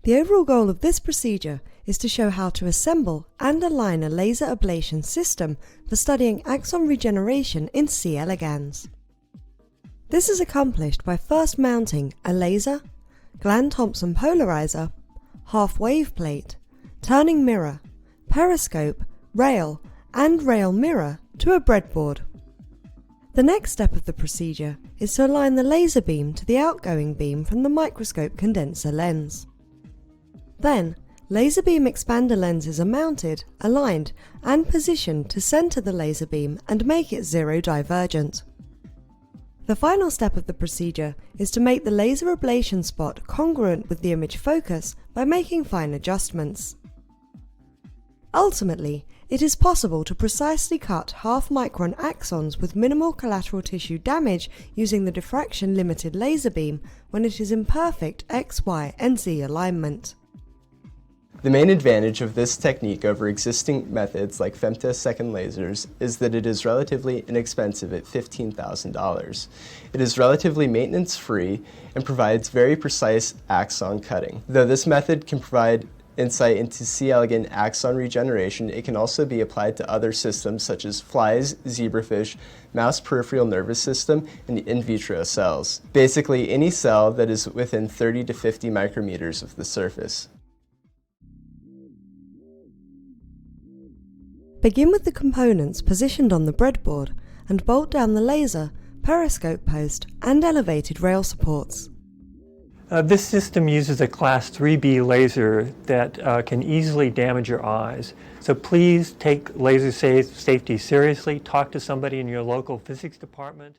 The overall goal of this procedure is to show how to assemble and align a laser ablation system for studying axon regeneration in C. elegans. This is accomplished by first mounting a laser, Glan-Thompson polarizer, half-wave plate, turning mirror, periscope, rail, and rail mirror to a breadboard. The next step of the procedure is to align the laser beam to the outgoing beam from the microscope condenser lens. Then, laser beam expander lenses are mounted, aligned, and positioned to center the laser beam and make it zero divergent. The final step of the procedure is to make the laser ablation spot congruent with the image focus by making fine adjustments. Ultimately, it is possible to precisely cut half-micron axons with minimal collateral tissue damage using the diffraction-limited laser beam when it is in perfect X, Y, and Z alignment. The main advantage of this technique over existing methods like femtosecond lasers is that it is relatively inexpensive at $15,000. It is relatively maintenance-free and provides very precise axon cutting. Though this method can provide insight into C. elegans axon regeneration, it can also be applied to other systems such as flies, zebrafish, mouse peripheral nervous system, and in vitro cells. Basically, any cell that is within 30 to 50 micrometers of the surface. Begin with the components positioned on the breadboard and bolt down the laser, periscope post, and elevated rail supports. This system uses a Class 3B laser that can easily damage your eyes. So please take laser safety seriously. Talk to somebody in your local physics department.